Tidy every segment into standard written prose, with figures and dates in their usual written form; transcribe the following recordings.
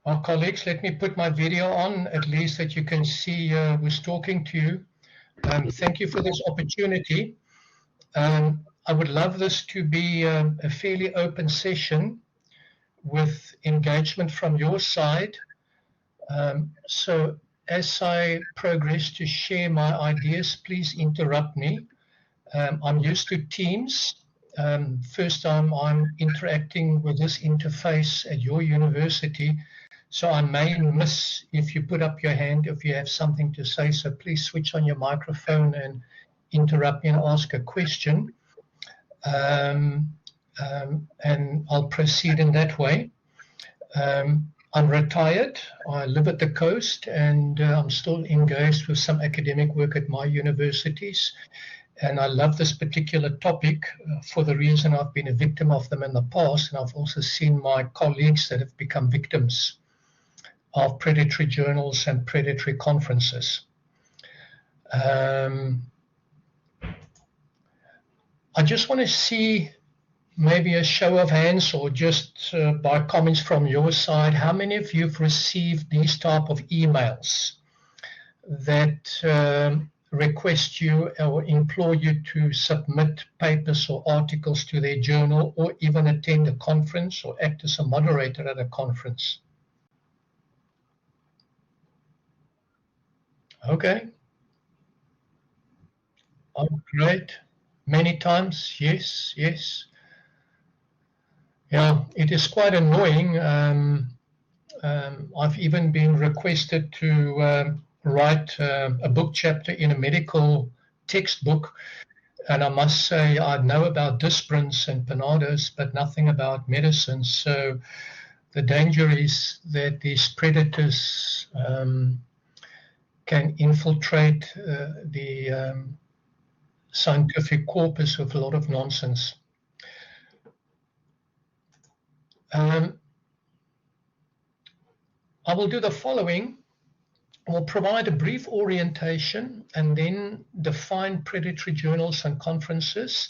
Our colleagues, let me put my video on, at least that you can see who's talking to you. Thank you for this opportunity. I would love this to be a fairly open session with engagement from your side. So as I progress to share my ideas, please interrupt me. I'm used to Teams. First time I'm interacting with this interface at your university, so I may miss if you put up your hand if you have something to say. So please switch on your microphone and interrupt me and ask a question. And I'll proceed in that way. I'm retired. I live at the coast, and I'm still engaged with some academic work at my universities. And I love this particular topic for the reason I've been a victim of them in the past, and I've also seen my colleagues that have become victims of predatory journals and predatory conferences. I just want to see maybe a show of hands or just by comments from your side, how many of you have received these type of emails that request you or implore you to submit papers or articles to their journal or even attend a conference or act as a moderator at a conference? Okay. Oh, great. Many times, yes, yes. Yeah, it is quite annoying. I've even been requested to write a book chapter in a medical textbook, and I must say I know about disprins and panados, but nothing about medicine. So the danger is that these predators can infiltrate the scientific corpus with a lot of nonsense. I will do the following. I'll provide a brief orientation and then define predatory journals and conferences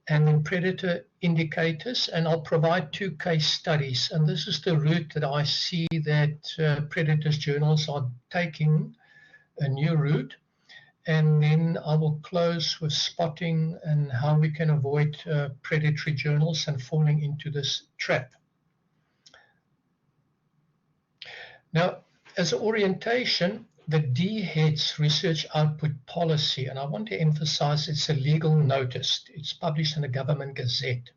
and then predator indicators, and I'll provide 2 case studies. And this is the route that I see that predators journals are taking, a new route. And then I will close with spotting and how we can avoid predatory journals and falling into this trap. Now, as an orientation, the D heads research output policy, and I want to emphasize it's a legal notice. It's published in the Government Gazette.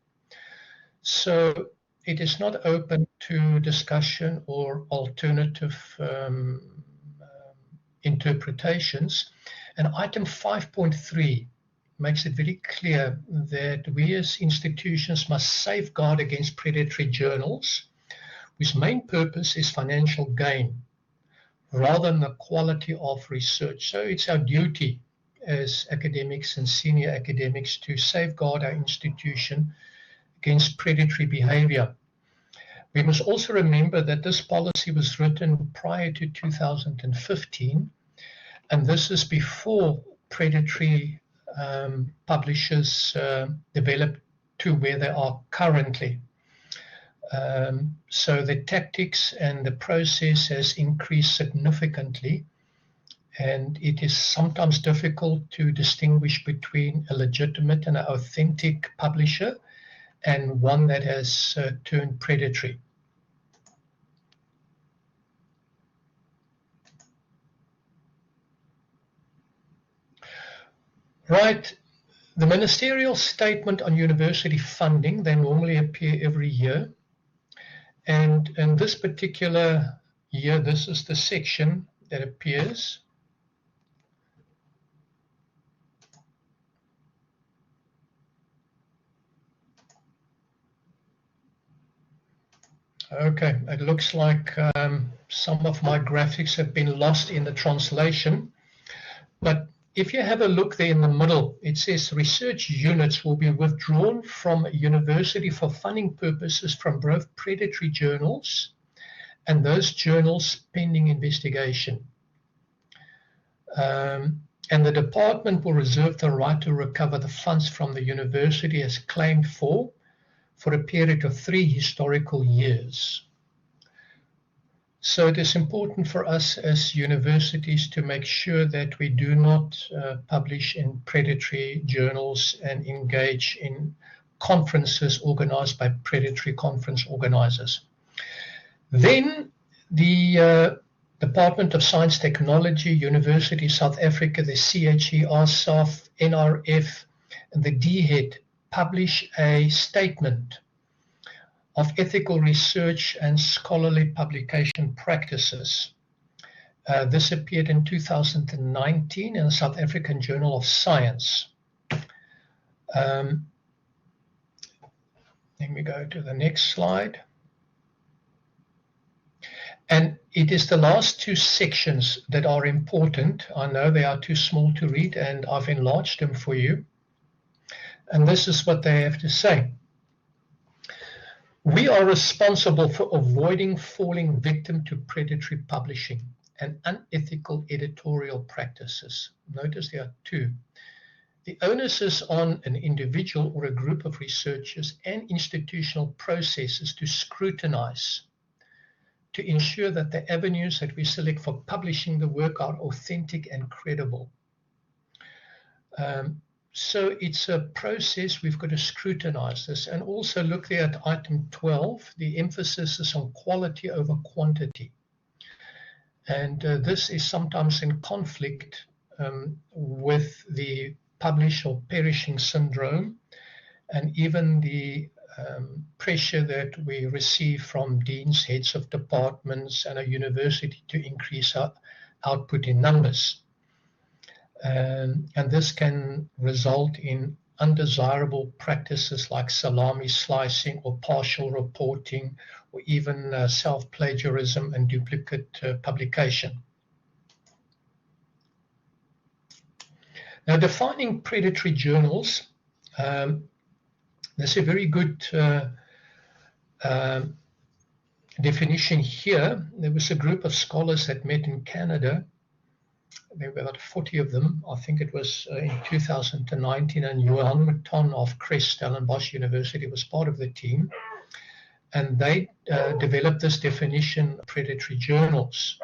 So it is not open to discussion or alternative interpretations. And item 5.3 makes it very clear that we as institutions must safeguard against predatory journals whose main purpose is financial gain rather than the quality of research. So it's our duty as academics and senior academics to safeguard our institution against predatory behavior. We must also remember that this policy was written prior to 2015, and this is before predatory publishers developed to where they are currently. So the tactics and the process has increased significantly, and it is sometimes difficult to distinguish between a legitimate and an authentic publisher and one that has turned predatory. Right, the ministerial statement on university funding, they normally appear every year. And in this particular year, this is the section that appears. Okay, it looks like some of my graphics have been lost in the translation. But if you have a look there in the middle, it says research units will be withdrawn from a university for funding purposes from both predatory journals and those journals pending investigation. And the department will reserve the right to recover the funds from the university as claimed for a period of 3 historical years. So it is important for us as universities to make sure that we do not publish in predatory journals and engage in conferences organized by predatory conference organizers. Then the Department of Science Technology, University of South Africa, the CHE, RSAF, NRF, and the DHET publish a statement of ethical research and scholarly publication practices. This appeared in 2019 in the South African Journal of Science. Then we go to the next slide. And it is the last two sections that are important. I know they are too small to read, and I've enlarged them for you. And this is what they have to say. We are responsible for avoiding falling victim to predatory publishing and unethical editorial practices. Notice there are two. The onus is on an individual or a group of researchers and institutional processes to scrutinize, to ensure that the avenues that we select for publishing the work are authentic and credible. So it's a process. We've got to scrutinize this, and also look there at item 12. The emphasis is on quality over quantity. And this is sometimes in conflict with the publish or perishing syndrome, and even the pressure that we receive from deans, heads of departments, and a university to increase our output in numbers. And this can result in undesirable practices like salami slicing or partial reporting, or even self-plagiarism and duplicate publication. Now, defining predatory journals, there's a very good definition here. There was a group of scholars that met in Canada. There were about 40 of them. I think it was in 2019, and Johan Mouton of Stellenbosch University was part of the team. And they developed this definition of predatory journals.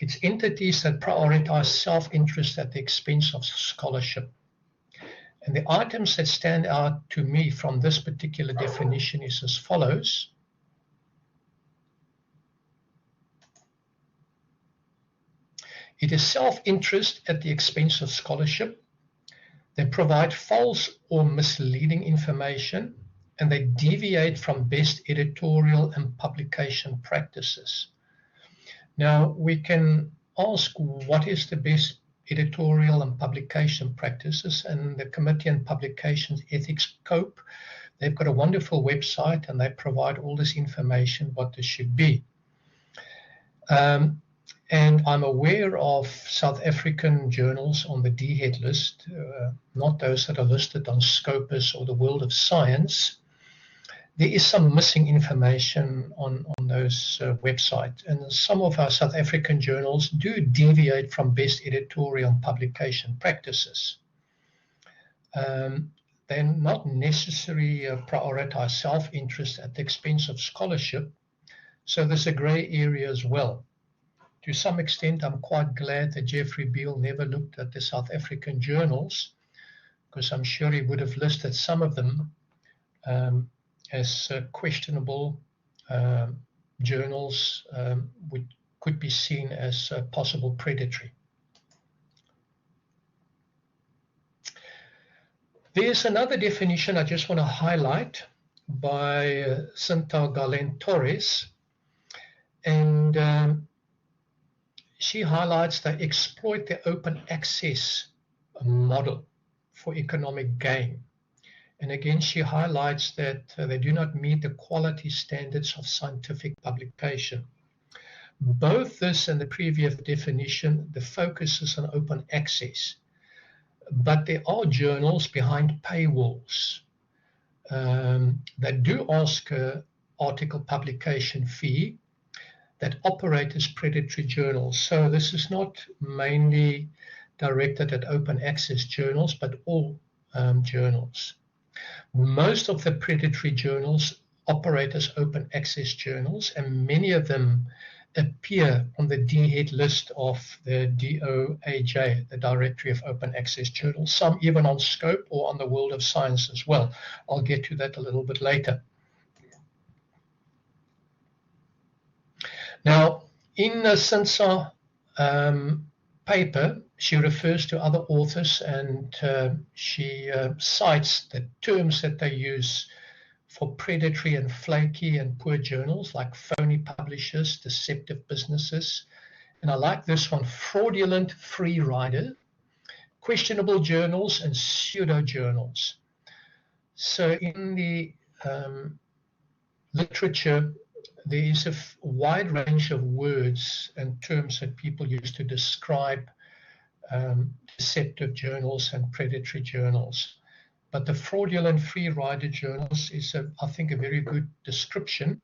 It's entities that prioritize self-interest at the expense of scholarship. And the items that stand out to me from this particular definition is as follows. It is self-interest at the expense of scholarship. They provide false or misleading information, and they deviate from best editorial and publication practices. Now, we can ask, what is the best editorial and publication practices? And the Committee on Publications Ethics, COPE, they've got a wonderful website, and they provide all this information, what this should be. And I'm aware of South African journals on the DHET list, not those that are listed on Scopus or the World of Science. There is some missing information on those websites, and some of our South African journals do deviate from best editorial and publication practices. They're not necessarily prioritize self-interest at the expense of scholarship, so there's a gray area as well. To some extent, I'm quite glad that Jeffrey Beale never looked at the South African journals, because I'm sure he would have listed some of them as questionable journals, which could be seen as possible predatory. There's another definition I just want to highlight by Cinta Galen Torres, and she highlights they exploit the open access model for economic gain. And again, she highlights that they do not meet the quality standards of scientific publication. Both this and the previous definition, the focus is on open access. But there are journals behind paywalls that do ask an article publication fee that operate as predatory journals. So this is not mainly directed at open access journals, but all journals. Most of the predatory journals operate as open access journals, and many of them appear on the DHEAD list of the DOAJ, the Directory of Open Access Journals, some even on Scope or on the World of Science as well. I'll get to that a little bit later. Now, in the Sinsa paper, she refers to other authors, and she cites the terms that they use for predatory and flaky and poor journals, like phony publishers, deceptive businesses. And I like this one: fraudulent free rider, questionable journals, and pseudo journals. So in the literature, there is a wide range of words and terms that people use to describe deceptive journals and predatory journals. But the fraudulent free rider journals is, I think, a very good description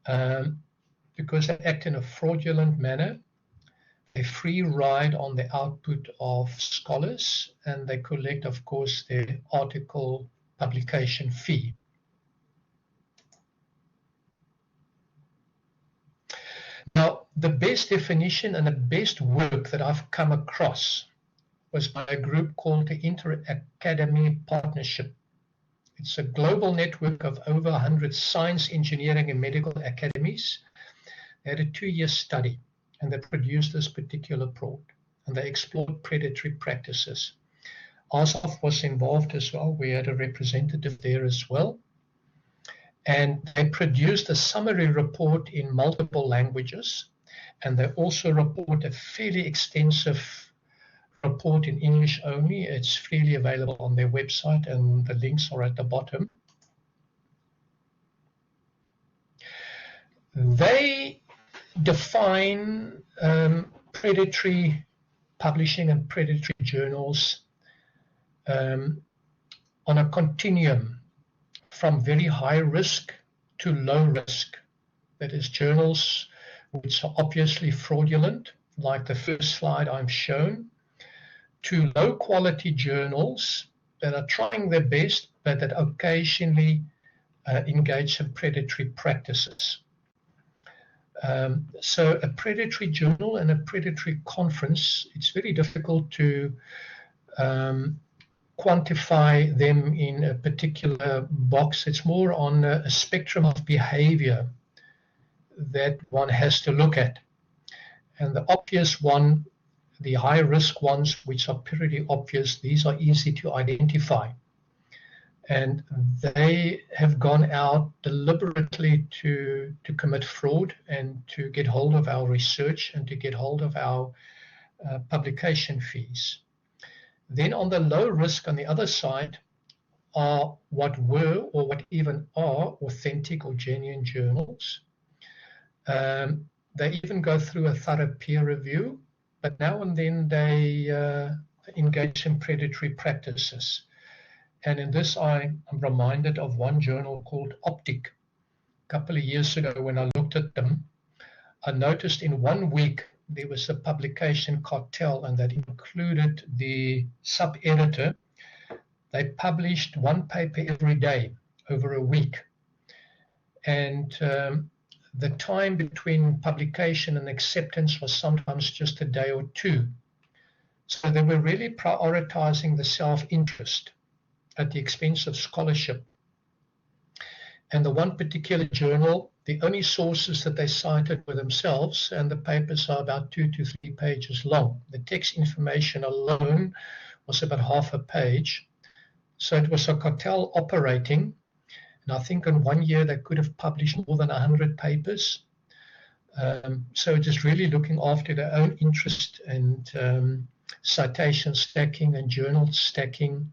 because they act in a fraudulent manner. They free ride on the output of scholars, and they collect, of course, their article publication fee. Now, the best definition and the best work that I've come across was by a group called the Inter-Academy Partnership. It's a global network of over 100 science, engineering, and medical academies. They had a 2-year study, and they produced this particular report, and they explored predatory practices. ASAF was involved as well. We had a representative there as well. And they produced a summary report in multiple languages, and they also report a fairly extensive report in English only. It's freely available on their website, and the links are at the bottom. They define predatory publishing and predatory journals on a continuum from very high risk to low risk. That is, journals which are obviously fraudulent, like the first slide I've shown, to low quality journals that are trying their best, but that occasionally engage in predatory practices. So a predatory journal and a predatory conference, it's very difficult to quantify them in a particular box. It's more on a spectrum of behavior that one has to look at. And the obvious one, the high risk ones, which are pretty obvious, these are easy to identify. And they have gone out deliberately to commit fraud and to get hold of our research and to get hold of our publication fees. Then on the low risk on the other side are what were or what even are authentic or genuine journals. They even go through a thorough peer review, but now and then they engage in predatory practices. And in this, I'm reminded of one journal called Optic. A couple of years ago, when I looked at them, I noticed in 1 week there was a publication cartel, and that included the sub-editor. They published one paper every day over a week. And the time between publication and acceptance was sometimes just a day or two. So they were really prioritizing the self-interest at the expense of scholarship. And the one particular journal, the only sources that they cited were themselves, and the papers are about 2 to 3 pages long. The text information alone was about half a page. So it was a cartel operating, and I think in 1 year they could have published more than 100 papers. So just really looking after their own interest and citation stacking and journal stacking.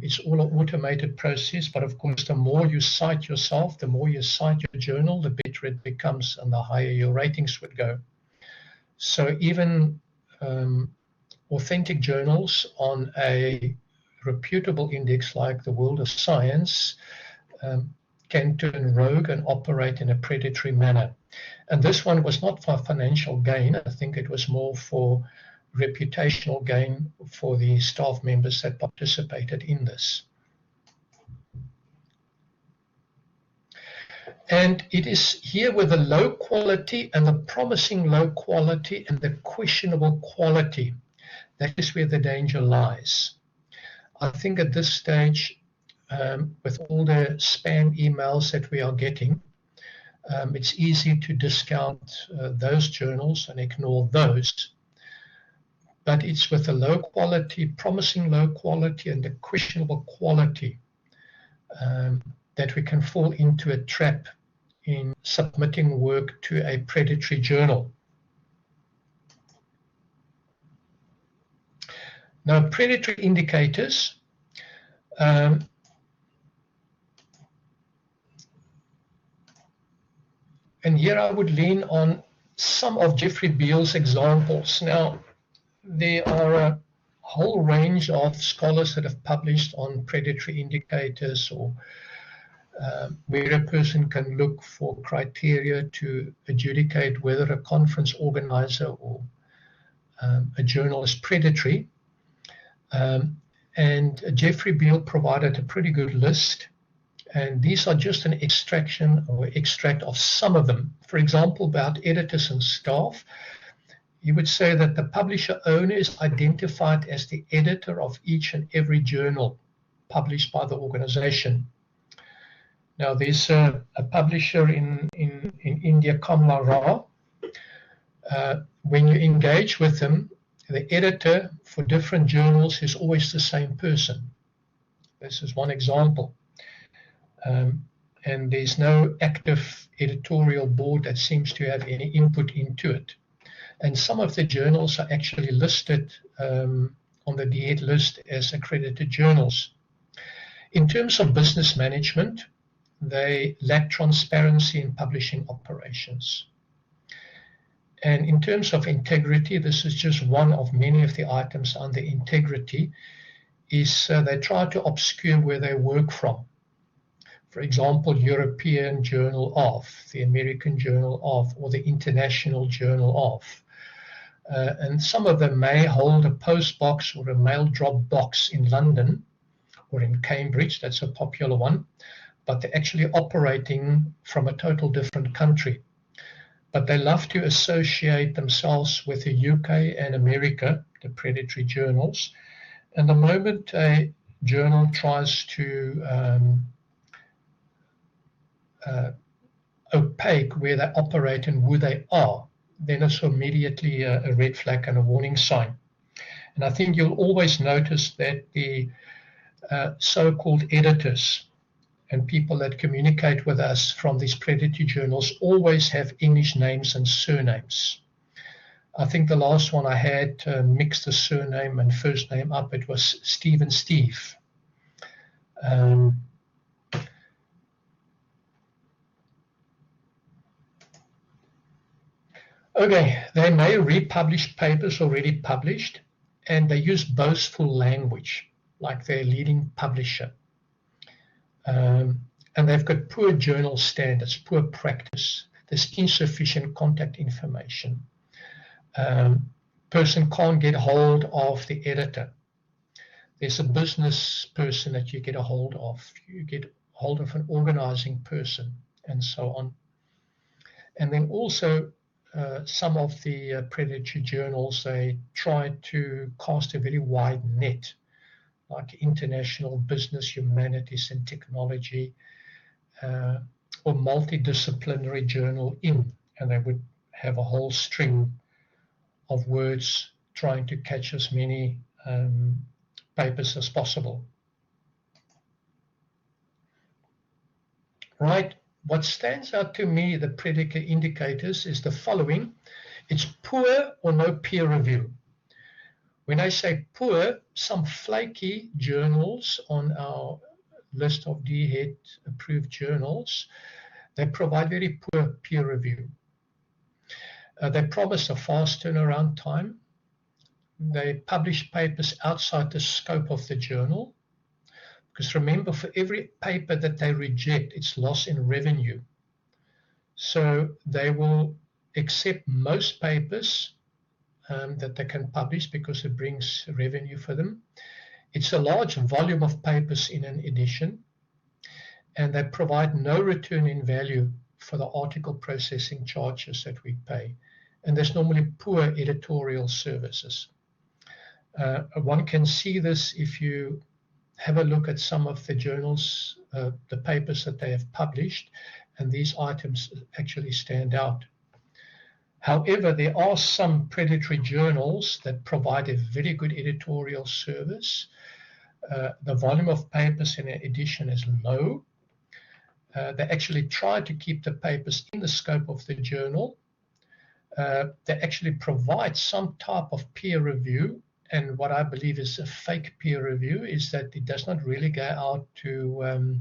It's all an automated process, but of course, the more you cite yourself, the more you cite your journal, the better it becomes and the higher your ratings would go. So even authentic journals on a reputable index like the World of Science can turn rogue and operate in a predatory manner. And this one was not for financial gain. I think it was more for reputational gain for the staff members that participated in this. And it is here where the low quality and the promising low quality and the questionable quality, that is where the danger lies. I think at this stage, with all the spam emails that we are getting, it's easy to discount those journals and ignore those. But it's with the low quality, promising low quality, and the questionable quality that we can fall into a trap in submitting work to a predatory journal. Now, predatory indicators, and here I would lean on some of Jeffrey Beall's examples. Now, there are a whole range of scholars that have published on predatory indicators, or where a person can look for criteria to adjudicate whether a conference organizer or a journal is predatory. And Jeffrey Beall provided a pretty good list, and these are just an extraction or extract of some of them. For example, about editors and staff, you would say that the publisher owner is identified as the editor of each and every journal published by the organization. Now, there's a publisher in India, Kamla Rao. When you engage with them, the editor for different journals is always the same person. This is one example. And there's no active editorial board that seems to have any input into it. And some of the journals are actually listed on the DHET list as accredited journals. In terms of business management, they lack transparency in publishing operations. And in terms of integrity, this is just one of many of the items under integrity, is they try to obscure where they work from. For example, European Journal of, the American Journal of, or the International Journal of. And some of them may hold a post box or a mail drop box in London or in Cambridge, that's a popular one, but they're actually operating from a total different country. But they love to associate themselves with the UK and America, the predatory journals. And the moment a journal tries to opaque where they operate and who they are, then it's immediately a red flag and a warning sign. And I think you'll always notice that the so-called editors and people that communicate with us from these predatory journals always have English names and surnames. I think the last one I had mixed the surname and first name up. It was Steve and Steve. Okay, they may republish papers already published, and they use boastful language, like their leading publisher. And they've got poor journal standards, poor practice. There's insufficient contact information. Person can't get hold of the editor. There's a business person that you get a hold of. You get hold of an organizing person, and so on. And then also, some of the predatory journals, they try to cast a very wide net, like international business, humanities, and technology, or multidisciplinary journal in, and they would have a whole string of words trying to catch as many papers as possible. Right. What stands out to me, the predatory indicators, is the following. It's poor or no peer review. When I say poor, some flaky journals on our list of DHET approved journals, they provide very poor peer review. They promise a fast turnaround time. They publish papers outside the scope of the journal. Because remember, for every paper that they reject, it's loss in revenue. So they will accept most papers that they can publish because it brings revenue for them. It's a large volume of papers in an edition. and they provide no return in value for the article processing charges that we pay. And there's normally poor editorial services. One can see this if you have a look at some of the journals, the papers that they have published, and these items actually stand out. However, there are some predatory journals that provide a very good editorial service. The volume of papers in an edition is low. They actually try to keep the papers in the scope of the journal. They actually provide some type of peer review, and what I believe is a fake peer review is that it does not really go out to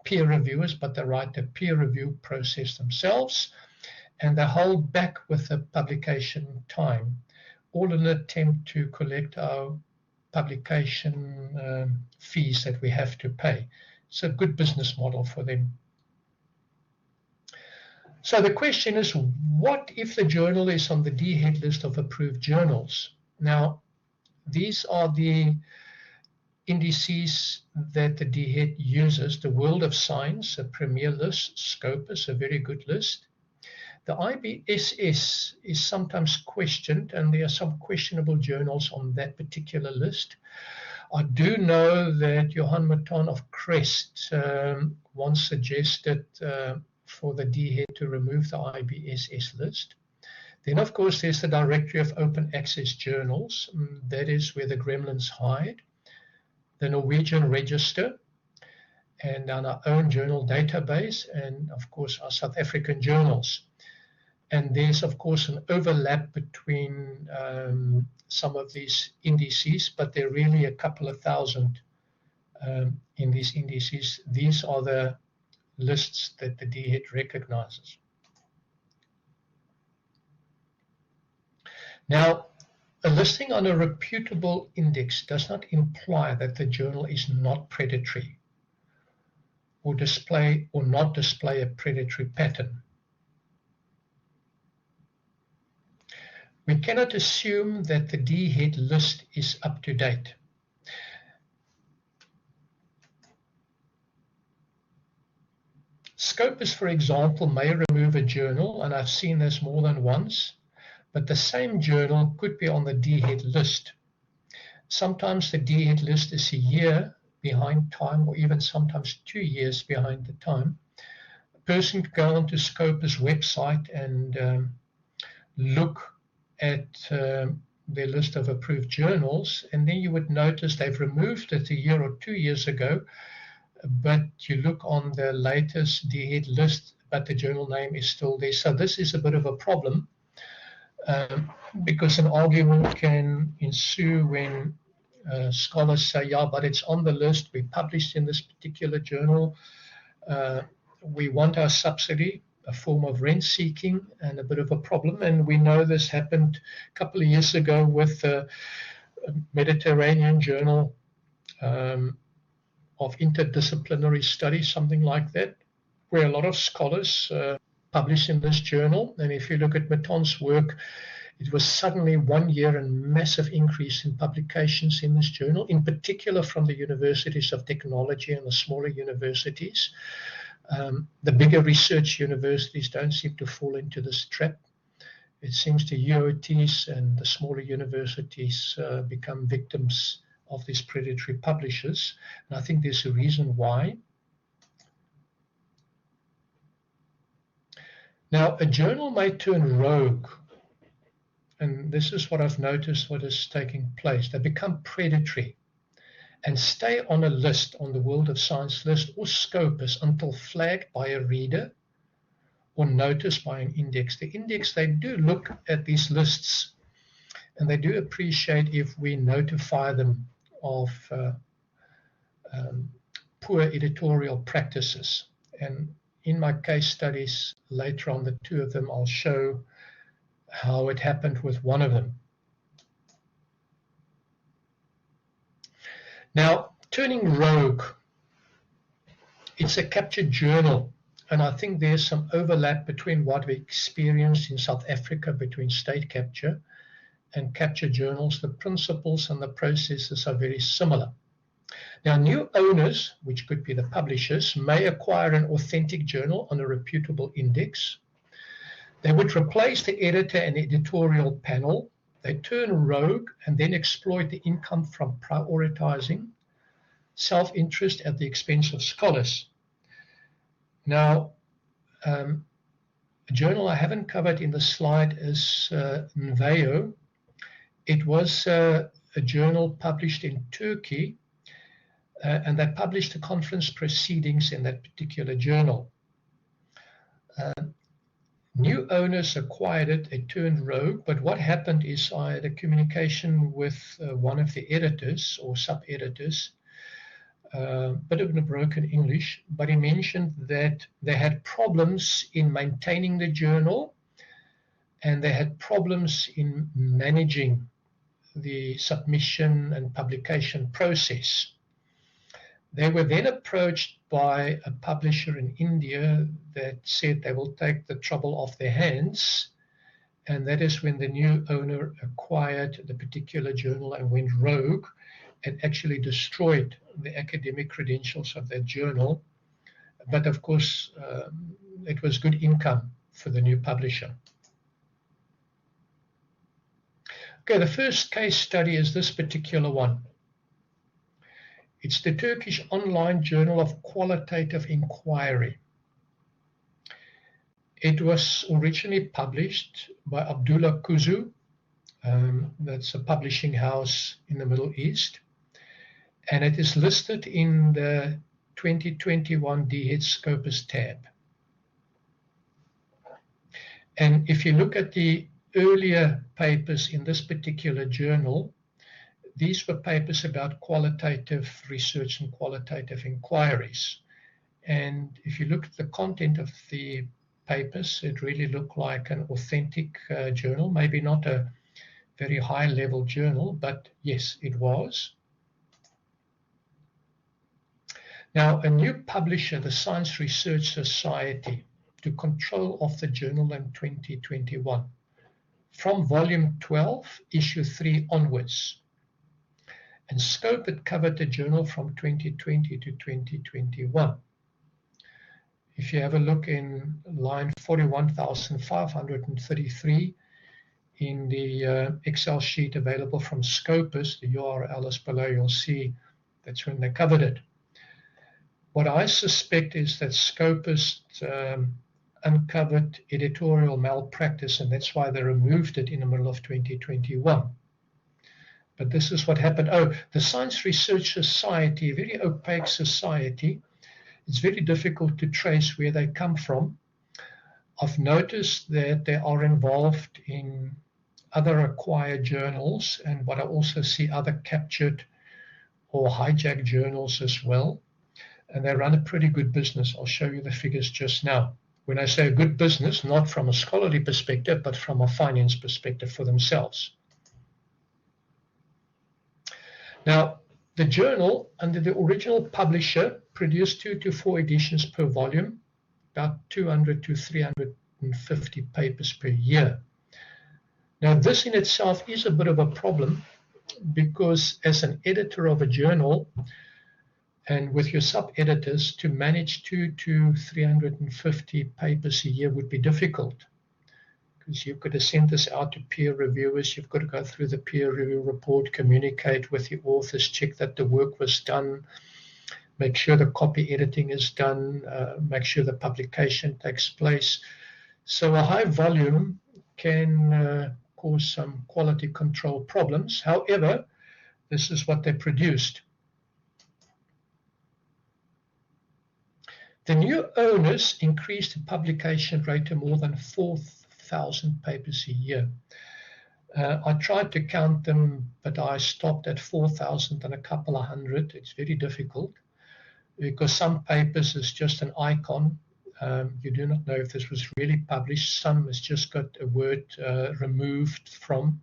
peer reviewers, but they write the peer review process themselves, and they hold back with the publication time, all in an attempt to collect our publication fees that we have to pay. It's a good business model for them. So the question is, what if the journal is on the DHET list of approved journals? Now, these are the indices that the DHET uses: the World of Science, a premier list; Scopus, a very good list. The IBSS is sometimes questioned, and there are some questionable journals on that particular list. I do know that Johan Maton of CREST once suggested for the DHET to remove the IBSS list. Then, of course, there's the Directory of Open Access Journals. That is where the gremlins hide. The Norwegian Register, and our own journal database, and, of course, our South African journals. And there's, of course, an overlap between some of these indices, but there are really a couple of thousand in these indices. These are the lists that the DHET recognizes. Now, a listing on a reputable index does not imply that the journal is not predatory or not display a predatory pattern. We cannot assume that the DHET list is up to date. Scopus, for example, may remove a journal, and I've seen this more than once, but the same journal could be on the DHET list. Sometimes the DHET list is a year behind time, or even sometimes 2 years behind the time. A person could go onto Scopus website and look at their list of approved journals, and then you would notice they've removed it a year or 2 years ago, but you look on the latest DHET list, but the journal name is still there. So this is a bit of a problem, because an argument can ensue when scholars say, yeah, but it's on the list, we published in this particular journal, we want our subsidy, a form of rent seeking, and a bit of a problem. And we know this happened a couple of years ago with the Mediterranean Journal of Interdisciplinary Studies, something like that, where a lot of scholars published in this journal. And if you look at Maton's work, it was suddenly 1 year and massive increase in publications in this journal, in particular from the universities of technology and the smaller universities. The bigger research universities don't seem to fall into this trap. It seems the UOTs and the smaller universities become victims of these predatory publishers. And I think there's a reason why. Now, a journal may turn rogue, and this is what I've noticed what is taking place. They become predatory and stay on a list, on the World of Science list or Scopus, until flagged by a reader or noticed by an index. The index, they do look at these lists, and they do appreciate if we notify them of poor editorial practices. And in my case studies later on, the two of them, I'll show how it happened with one of them. Now, turning rogue, it's a captured journal, and I think there's some overlap between what we experienced in South Africa between state capture and captured journals. The principles and the processes are very similar. Now, new owners, which could be the publishers, may acquire an authentic journal on a reputable index. They would replace the editor and editorial panel. They turn rogue and then exploit the income from prioritizing self-interest at the expense of scholars. Now, a journal I haven't covered in the slide is Nveo. It was a journal published in Turkey, and they published the conference proceedings in that particular journal. New owners acquired it, it turned rogue, but what happened is I had a communication with one of the editors or sub-editors, bit of a broken English, but he mentioned that they had problems in maintaining the journal and they had problems in managing the submission and publication process. They were then approached by a publisher in India that said they will take the trouble off their hands, and that is when the new owner acquired the particular journal and went rogue and actually destroyed the academic credentials of that journal. But of course, it was good income for the new publisher. Okay, the first case study is this particular one. It's the Turkish online journal of qualitative inquiry. It was originally published by Abdullah Kuzu. That's a publishing house in the Middle East. And it is listed in the 2021 DHET Scopus tab. And if you look at the earlier papers in this particular journal, these were papers about qualitative research and qualitative inquiries. And if you look at the content of the papers, it really looked like an authentic journal, maybe not a very high-level journal, but yes, it was. Now, a new publisher, the Science Research Society, took control of the journal in 2021, from volume 12, issue 3 onwards. And scope had covered the journal from 2020 to 2021. If you have a look in line 41,533 in the Excel sheet available from Scopus, the URL is below, you'll see that's when they covered it. What I suspect is that Scopus uncovered editorial malpractice, and that's why they removed it in the middle of 2021. But this is what happened. Oh, the Science Research Society, a very opaque society. It's very difficult to trace where they come from. I've noticed that they are involved in other acquired journals, and what I also see other captured or hijacked journals as well. And they run a pretty good business. I'll show you the figures just now. When I say a good business, not from a scholarly perspective, but from a finance perspective for themselves. Now, the journal, under the original publisher, produced 2 to 4 editions per volume, about 200 to 350 papers per year. Now, this in itself is a bit of a problem because as an editor of a journal and with your sub-editors, to manage 2 to 350 papers a year would be difficult. Because you've got to send this out to peer reviewers, you've got to go through the peer review report, communicate with the authors, check that the work was done, make sure the copy editing is done, make sure the publication takes place. So a high volume can cause some quality control problems. However, this is what they produced. The new owners increased the publication rate to more than 4,000 papers a year. I tried to count them, but I stopped at 4,000 and a couple of hundred. It's very difficult because some papers is just an icon. You do not know if this was really published. Some has just got a word removed from.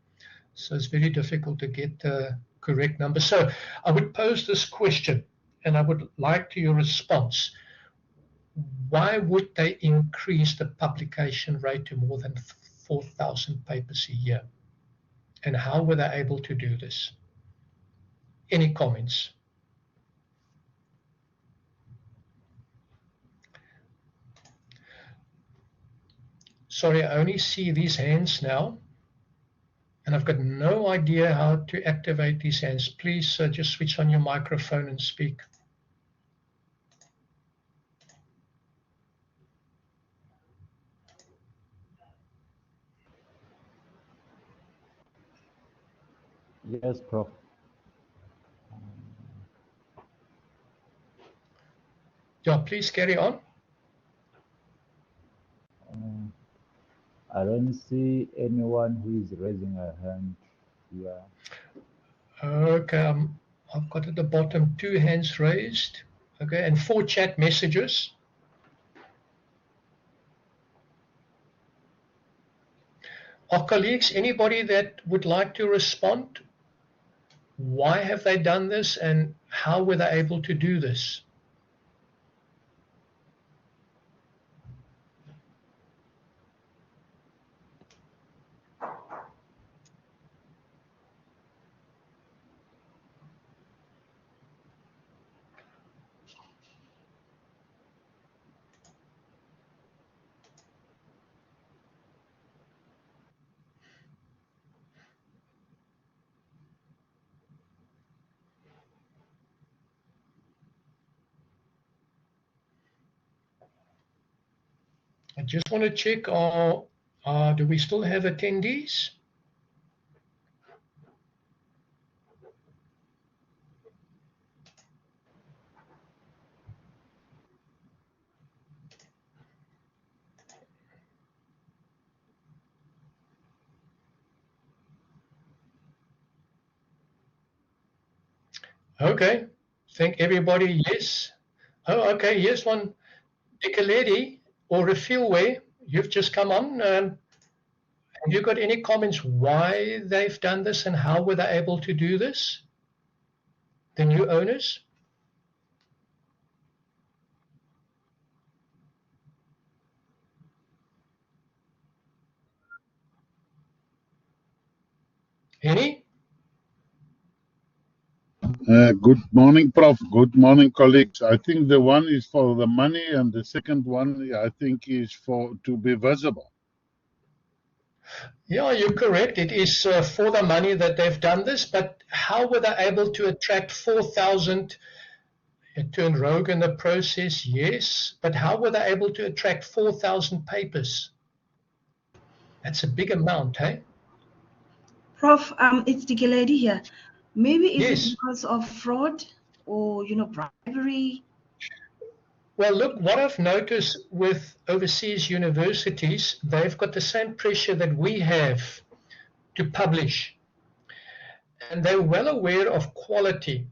So it's very difficult to get the correct number. So I would pose this question, and I would like to your response. Why would they increase the publication rate to more than 4,000 papers a year? And how were they able to do this? Any comments? Sorry, I only see these hands now, and I've got no idea how to activate these hands. Please just switch on your microphone and speak. Yes, Prof. Yeah, please carry on. I don't see anyone who is raising a hand here. Okay, I've got at the bottom 2 hands raised. Okay, and 4 chat messages. Our colleagues, anybody that would like to respond? Why have they done this and how were they able to do this? I just want to check, do we still have attendees? Okay, thank everybody, yes. Oh, okay, here's one. Dikeledi or Refilwe, you've just come on. Have you got any comments why they've done this and how were they able to do this? The new owners? Any? Good morning, Prof. Good morning, colleagues. I think the one is for the money, and the second one, I think, is for to be visible. Yeah, you're correct. It is for the money that they've done this, but how were they able to attract 4,000? It turned rogue in the process, yes, but how were they able to attract 4,000 papers? That's a big amount, hey? Prof, it's the lady here. Maybe is Yes. it because of fraud or bribery? Well, look, what I've noticed with overseas universities, they've got the same pressure that we have to publish. And they're well aware of quality.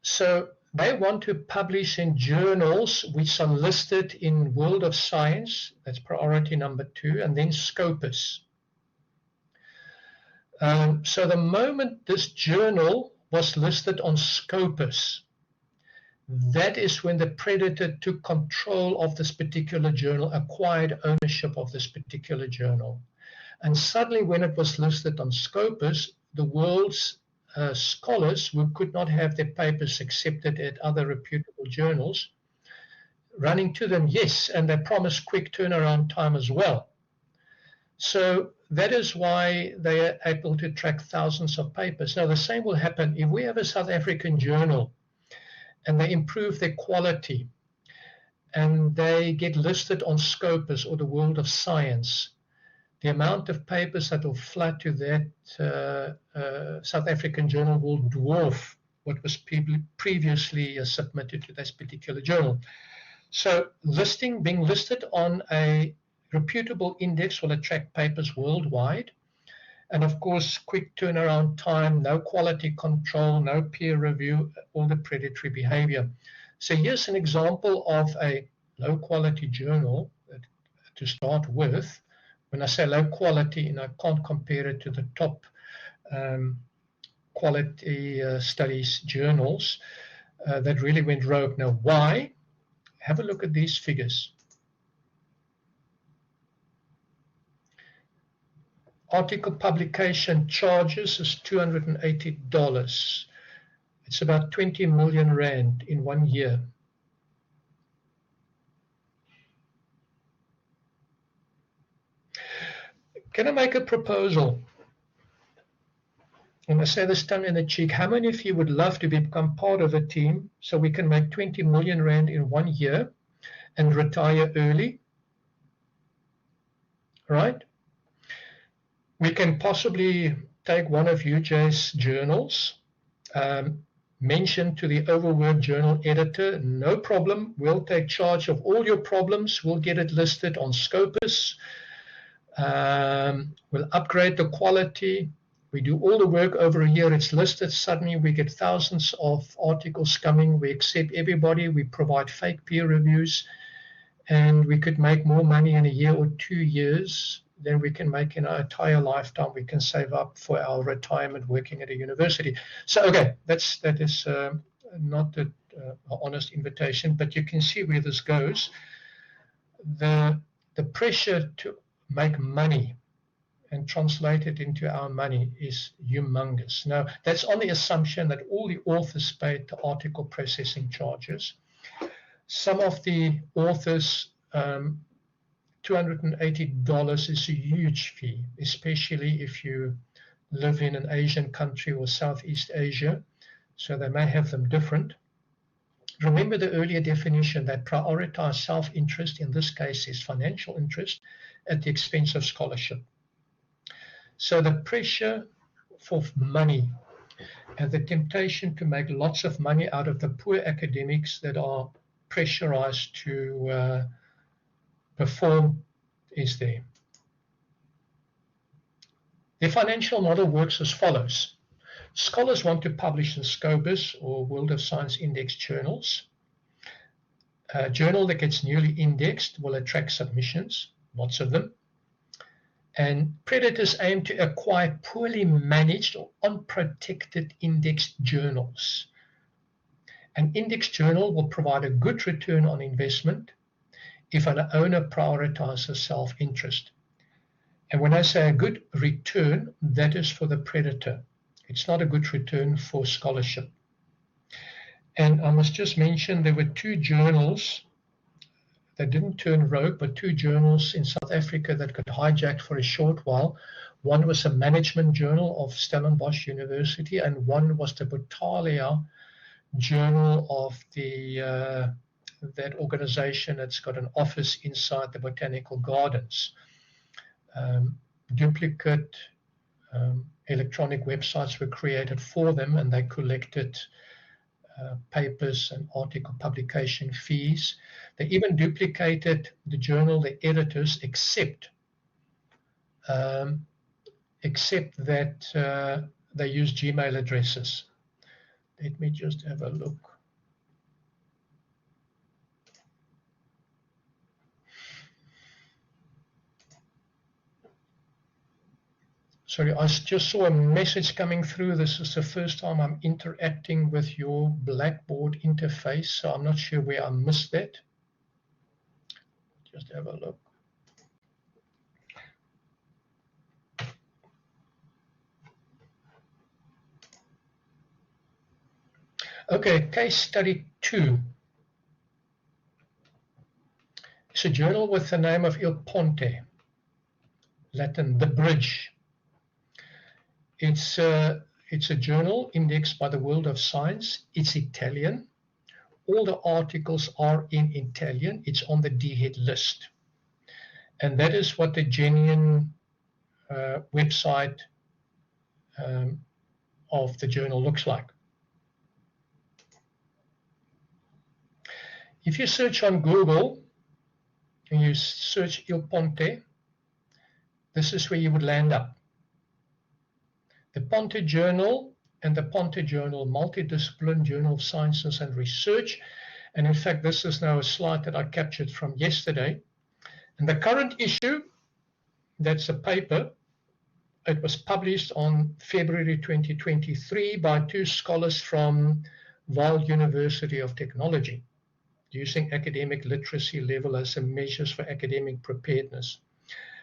So they want to publish in journals which are listed in World of Science, that's priority number 2, and then Scopus. So the moment this journal was listed on Scopus, that is when the predator took control of this particular journal, acquired ownership of this particular journal. And suddenly when it was listed on Scopus, the world's scholars who could not have their papers accepted at other reputable journals, running to them, yes, and they promised quick turnaround time as well. So that is why they are able to track thousands of papers. Now the same will happen if we have a South African journal and they improve their quality and they get listed on Scopus or the World of Science. The amount of papers that will flood to that South African journal will dwarf what was previously submitted to this particular journal. So being listed on a reputable index will attract papers worldwide. And of course, quick turnaround time, no quality control, no peer review, all the predatory behavior. So here's an example of a low quality journal to start with. When I say low quality, I can't compare it to the top quality studies journals that really went rogue. Now, why? Have a look at these figures. Article publication charges is $280. It's about 20 million rand in 1 year. Can I make a proposal? And I say this tongue in the cheek. How many of you would love to become part of a team so we can make 20 million rand in 1 year and retire early? Right? We can possibly take one of UJ's journals, mention to the overworked journal editor, no problem, we'll take charge of all your problems, we'll get it listed on Scopus, we'll upgrade the quality, we do all the work over a year, it's listed, suddenly we get thousands of articles coming, we accept everybody, we provide fake peer reviews, and we could make more money in a year or 2 years than we can make in our entire lifetime. We can save up for our retirement working at a university. So, okay, that is not an honest invitation, but you can see where this goes. The pressure to make money and translate it into our money is humongous. Now, that's on the assumption that all the authors paid the article processing charges. Some of the authors, $280 is a huge fee, especially if you live in an Asian country or Southeast Asia, so they may have them different. Remember the earlier definition that prioritize self-interest, in this case is financial interest, at the expense of scholarship. So the pressure for money and the temptation to make lots of money out of the poor academics that are pressurized to perform is there. The financial model works as follows. Scholars want to publish in Scopus or World of Science Index journals. A journal that gets newly indexed will attract submissions, lots of them. And predators aim to acquire poorly managed or unprotected indexed journals. An indexed journal will provide a good return on investment if an owner prioritizes self-interest. And when I say a good return, that is for the predator. It's not a good return for scholarship. And I must just mention there were 2 journals that didn't turn rogue, but 2 journals in South Africa that got hijacked for a short while. One was a management journal of Stellenbosch University, and one was the Botalia journal of the that organization that's got an office inside the Botanical Gardens. Duplicate electronic websites were created for them, and they collected papers and article publication fees. They even duplicated the journal, the editors, except that they use Gmail addresses. Let me just have a look. Sorry, I just saw a message coming through. This is the first time I'm interacting with your Blackboard interface, so I'm not sure where I missed that. Just have a look. Okay, case study 2. It's a journal with the name of Il Ponte, Latin, the bridge. It's a journal indexed by the World of Science. It's Italian. All the articles are in Italian. It's on the D-Head list. And that is what the genuine website of the journal looks like. If you search on Google and you search Il Ponte, this is where you would land up. The Ponte Journal and the Ponte Journal, Multidiscipline Journal of Sciences and Research. And in fact, this is now a slide that I captured from yesterday. And the current issue, that's a paper. It was published on February 2023 by 2 scholars from Vaal University of Technology, using academic literacy level as a measures for academic preparedness.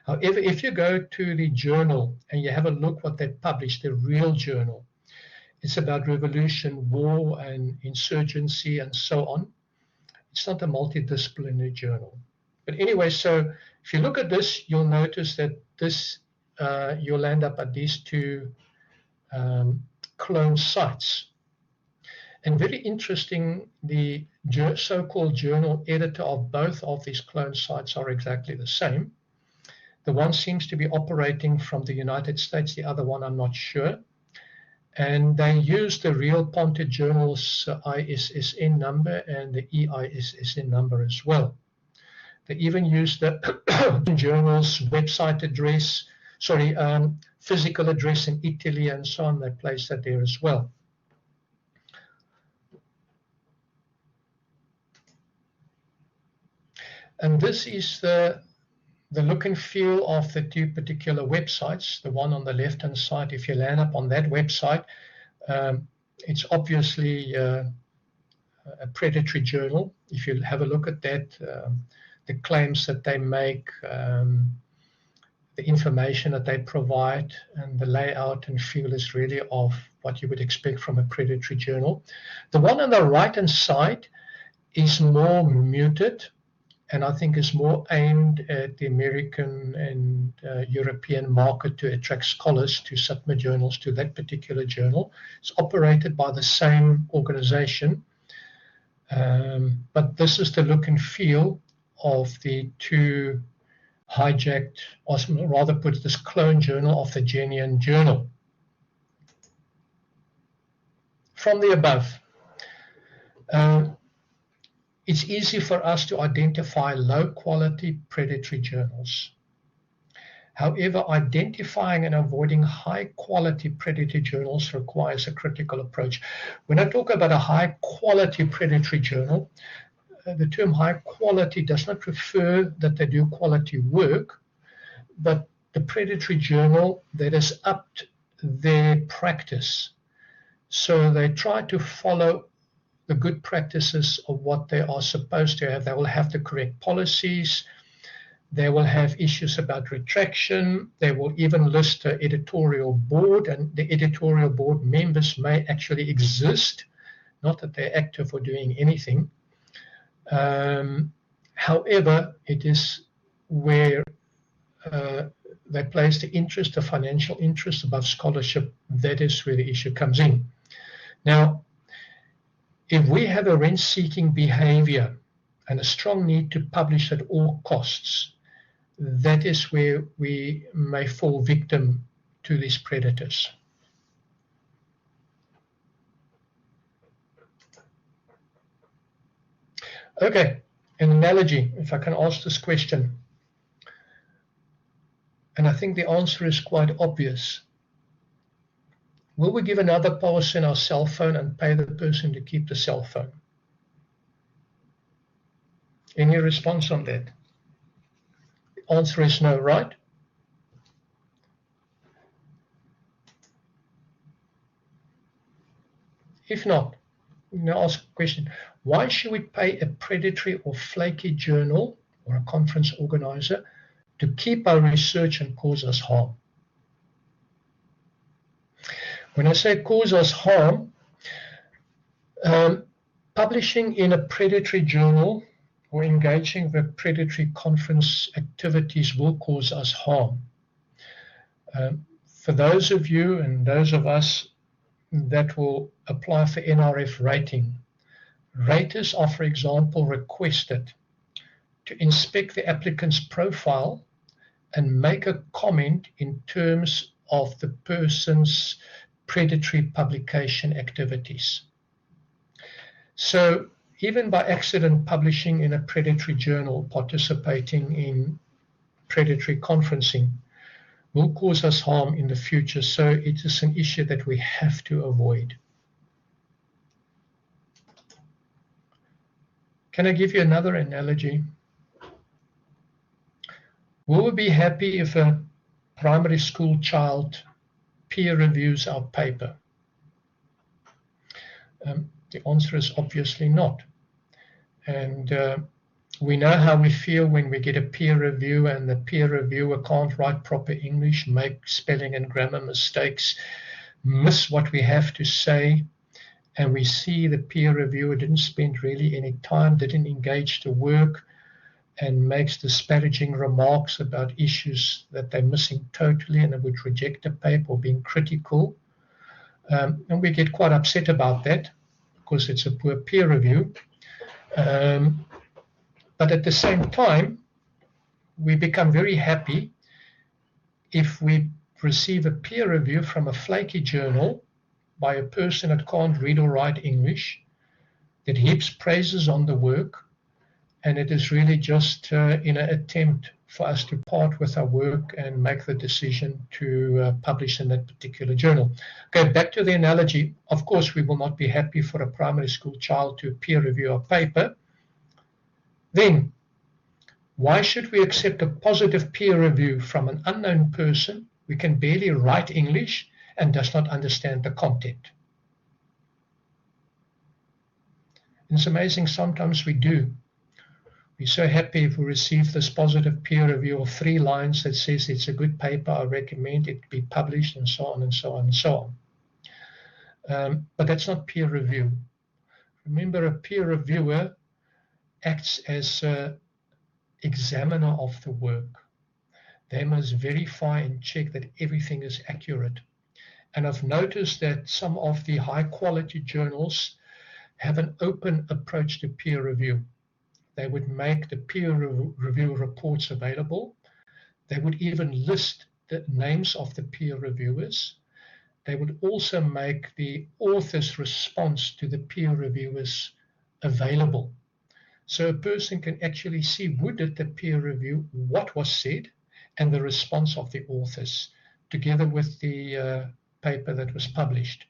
However, if you go to the journal and you have a look what they published, the real journal, it's about revolution, war, and insurgency, and so on. It's not a multidisciplinary journal. But anyway, so if you look at this, you'll notice that this you'll end up at these two clone sites. And very interesting, the so-called journal editor of both of these clone sites are exactly the same. The one seems to be operating from the United States, the other one I'm not sure. And they use the real Ponte Journals ISSN number and the EISSN number as well. They even use the journal's website address, physical address in Italy and so on. They place that there as well. And this is the look and feel of the two particular websites. The one on the left-hand side, if you land up on that website, it's obviously a predatory journal. If you have a look at that, the claims that they make, the information that they provide, and the layout and feel is really of what you would expect from a predatory journal. The one on the right-hand side is more muted, and I think is more aimed at the American and European market to attract scholars to submit journals to that particular journal. It's operated by the same organization, but this is the look and feel of the two hijacked, or rather put this clone journal of the genuine journal. From the above, it's easy for us to identify low-quality predatory journals. However, identifying and avoiding high-quality predatory journals requires a critical approach. When I talk about a high-quality predatory journal, the term high quality does not refer that they do quality work, but the predatory journal that has upped their practice. So they try to follow the good practices of what they are supposed to have. They will have the correct policies. They will have issues about retraction. They will even list an editorial board, and the editorial board members may actually exist, not that they're active or doing anything. However, it is where they place the interest, the financial interest above scholarship. That is where the issue comes in. Now, if we have a rent-seeking behavior and a strong need to publish at all costs, that is where we may fall victim to these predators. Okay, an analogy, if I can ask this question. And I think the answer is quite obvious. Will we give another person our cell phone and pay the person to keep the cell phone? Any response on that? The answer is no, right? If not, now ask a question. Why should we pay a predatory or flaky journal or a conference organizer to keep our research and cause us harm? When I say cause us harm, publishing in a predatory journal or engaging with predatory conference activities will cause us harm. For those of you and those of us that will apply for NRF rating, raters are, for example, requested to inspect the applicant's profile and make a comment in terms of the person's predatory publication activities. So even by accident publishing in a predatory journal, participating in predatory conferencing will cause us harm in the future. So it is an issue that we have to avoid. Can I give you another analogy? Will we be happy if a primary school child peer reviews our paper? The answer is obviously not. And we know how we feel when we get a peer review and the peer reviewer can't write proper English, make spelling and grammar mistakes, miss what we have to say, and we see the peer reviewer didn't spend really any time, didn't engage the work, and makes disparaging remarks about issues that they're missing totally, and they would reject the paper or being critical. And we get quite upset about that because it's a poor peer review. But at the same time, we become very happy if we receive a peer review from a flaky journal by a person that can't read or write English, that heaps praises on the work, and it is really just in an attempt for us to part with our work and make the decision to publish in that particular journal. Okay, back to the analogy. Of course, we will not be happy for a primary school child to peer review a paper. Then, why should we accept a positive peer review from an unknown person who can barely write English and does not understand the content? And it's amazing, sometimes we do. We're so happy if we receive this positive peer review of 3 lines that says it's a good paper, I recommend it be published, and so on and so on and so on. But that's not peer review. Remember, a peer reviewer acts as an examiner of the work. They must verify and check that everything is accurate. And I've noticed that some of the high quality journals have an open approach to peer review. They would make the peer review reports available. They would even list the names of the peer reviewers. They would also make the author's response to the peer reviewers available. So a person can actually see who did the peer review, what was said, and the response of the authors, together with the paper that was published.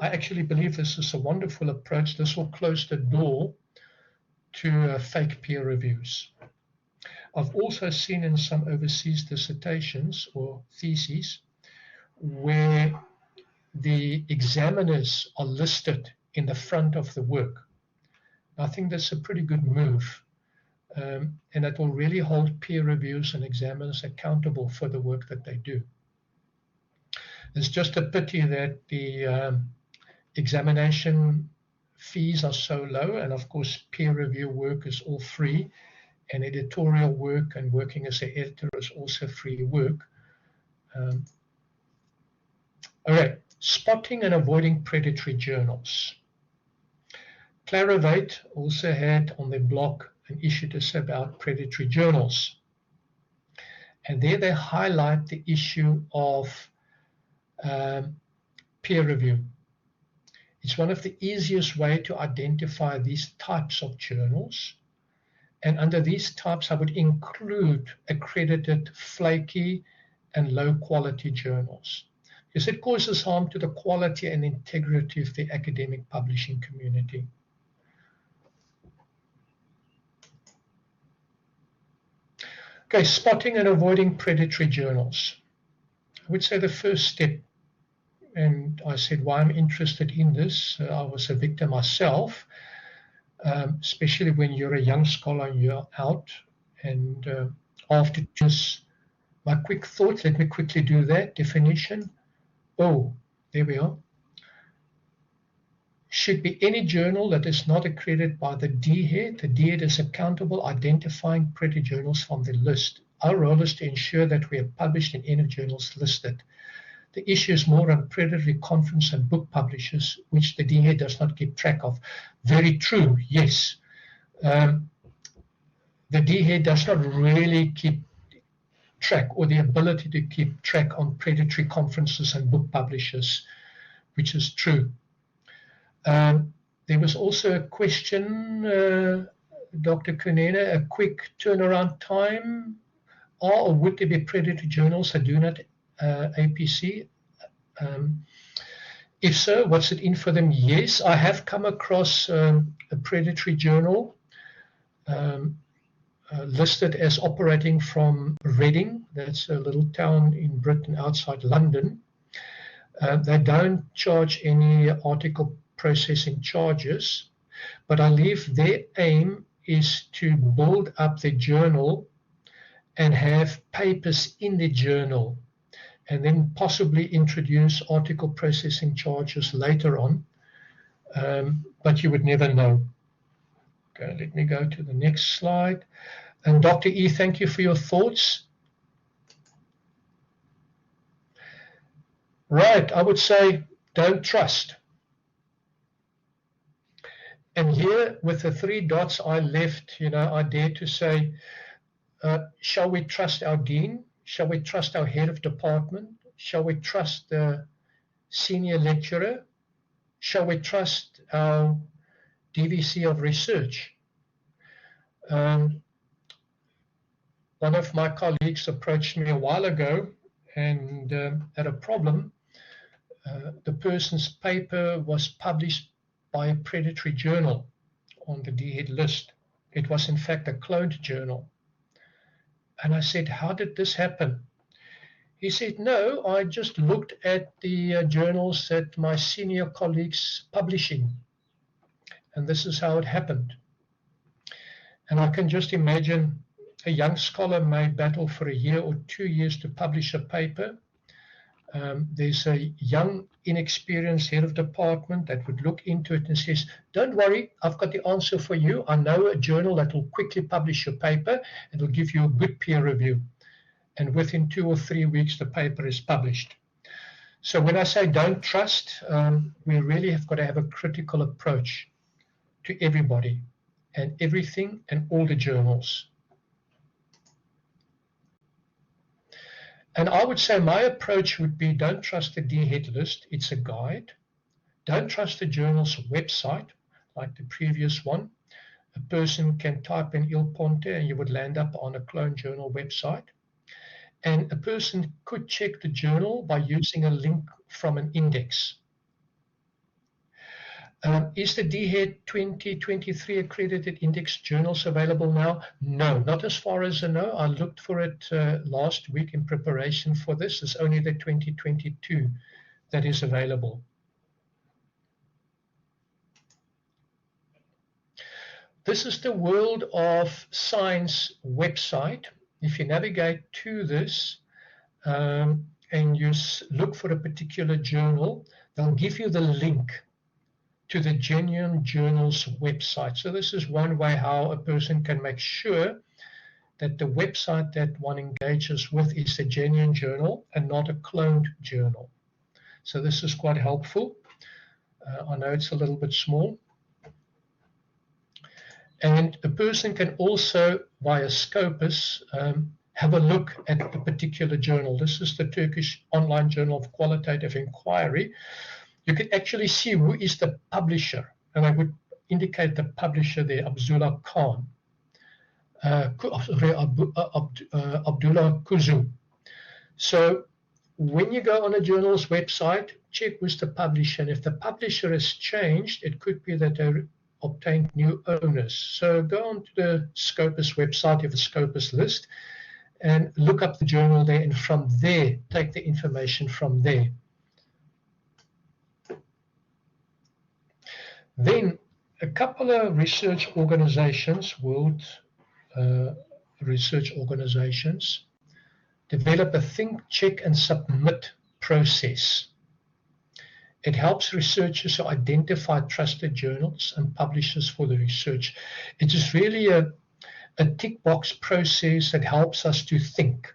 I actually believe this is a wonderful approach. This will close the door to fake peer reviews. I've also seen in some overseas dissertations or theses where the examiners are listed in the front of the work. I think that's a pretty good move, and it will really hold peer reviews and examiners accountable for the work that they do. It's just a pity that the examination fees are so low, and of course peer review work is all free, and editorial work and working as an editor is also free work. All right, spotting and avoiding predatory journals. Clarivate also had on their blog an issue to say about predatory journals, and there they highlight the issue of peer review. It's one of the easiest ways to identify these types of journals. And under these types, I would include accredited, flaky, and low-quality journals, because it causes harm to the quality and integrity of the academic publishing community. Okay, spotting and avoiding predatory journals. I would say the first step, and I said why I'm interested in this. I was a victim myself, especially when you're a young scholar and you're out. And after just my quick thoughts, let me quickly do that definition. Oh, there we are. Should be any journal that is not accredited by the DHEAD. The DHEAD is accountable identifying predatory journals from the list. Our role is to ensure that we are published in any journals listed. The issue is more on predatory conference and book publishers, which the DHEAD does not keep track of. Very true, yes. The DHEAD does not really keep track, or the ability to keep track on predatory conferences and book publishers, which is true. There was also a question, Dr. Kunene, a quick turnaround time. Are or would there be predatory journals that do not APC? If so, what's it in for them? Yes, I have come across a predatory journal listed as operating from Reading. That's a little town in Britain outside London. They don't charge any article processing charges, but I believe their aim is to build up the journal and have papers in the journal, and then possibly introduce article processing charges later on, but you would never know. Okay, let me go to the next slide. And Dr. E, thank you for your thoughts. Right, I would say don't trust. And here with the 3 dots I left, I dare to say, shall we trust our dean? Shall we trust our head of department? Shall we trust the senior lecturer? Shall we trust our DVC of research? One of my colleagues approached me a while ago and had a problem. The person's paper was published by a predatory journal on the DHEAD list. It was in fact a cloned journal. And I said, how did this happen? He said, no, I just looked at the journals that my senior colleagues publishing. And this is how it happened. And I can just imagine a young scholar may battle for a year or 2 years to publish a paper. There's a young, inexperienced head of department that would look into it and says, don't worry, I've got the answer for you. I know a journal that will quickly publish your paper and will give you a good peer review. And within 2 or 3 weeks, the paper is published. So when I say don't trust, we really have got to have a critical approach to everybody and everything and all the journals. And I would say my approach would be don't trust the DHEAD list. It's a guide. Don't trust the journal's website, like the previous one. A person can type in Il Ponte and you would land up on a clone journal website. And a person could check the journal by using a link from an index. Is the DHEAD 2023 accredited index journals available now? No, not as far as I know. I looked for it last week in preparation for this. It's only the 2022 that is available. This is the World of Science website. If you navigate to this and you look for a particular journal, they'll give you the link to the genuine journal's website. So this is one way how a person can make sure that the website that one engages with is a genuine journal and not a cloned journal. So this is quite helpful. I know it's a little bit small. And a person can also, via Scopus, have a look at the particular journal. This is the Turkish Online Journal of Qualitative Inquiry. You can actually see who is the publisher. And I would indicate the publisher there, Abdullah Khan. Abdullah Kuzu. So when you go on a journal's website, check who's the publisher. And if the publisher has changed, it could be that they obtained new owners. So go on to the Scopus website, you have a Scopus list, and look up the journal there, and from there, take the information from there. Then a couple of research organizations, world research organizations, develop a think, check, and submit process. It helps researchers to identify trusted journals and publishers for the research. It is really a tick box process that helps us to think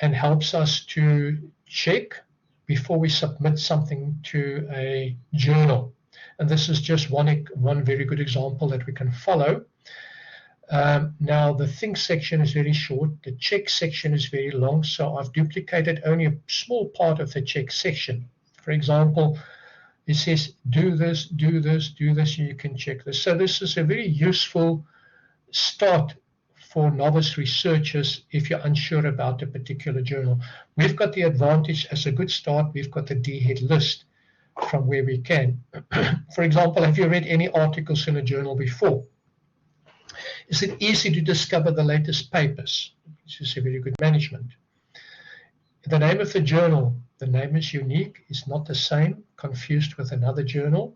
and helps us to check before we submit something to a journal. And this is just one very good example that we can follow. Now the think section is very short, the check section is very long, so I've duplicated only a small part of the check section. For example, it says do this, do this, do this, and you can check this. So this is a very useful start for novice researchers if you're unsure about a particular journal. We've got the advantage as a good start, we've got the DHEAD list from where we can. For example, have you read any articles in a journal before? Is it easy to discover the latest papers? Which is a very good management. The name of the journal, the name is unique, it's not the same, confused with another journal.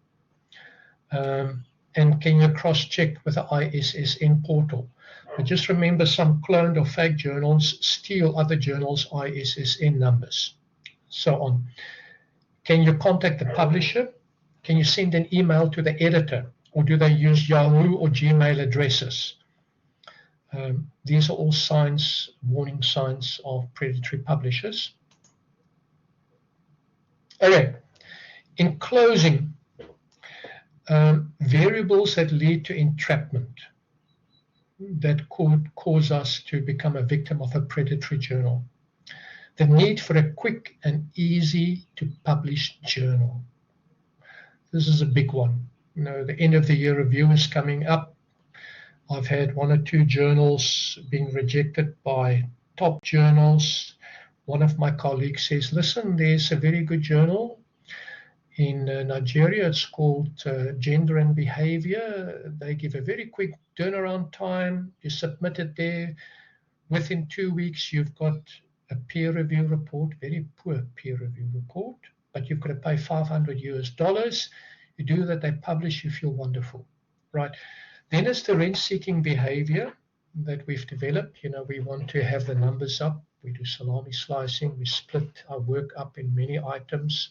And can you cross-check with the ISSN portal? But just remember, some cloned or fake journals steal other journals' ISSN numbers, so on. Can you contact the publisher? Can you send an email to the editor? Or do they use Yahoo or Gmail addresses? These are all signs, warning signs of predatory publishers. Okay, in closing, variables that lead to entrapment that could cause us to become a victim of a predatory journal. The need for a quick and easy to publish journal. This is a big one. You know, the end of the year review is coming up. I've had 1 or 2 journals being rejected by top journals. One of my colleagues says, listen, there's a very good journal in Nigeria. It's called Gender and Behavior. They give a very quick turnaround time. You submit it there. Within 2 weeks, you've got a peer review report, very poor peer review report, but you've got to pay $500. You do that, they publish, you feel wonderful, right? Then it's the rent-seeking behavior that we've developed. You know, we want to have the numbers up. We do salami slicing. We split our work up in many items.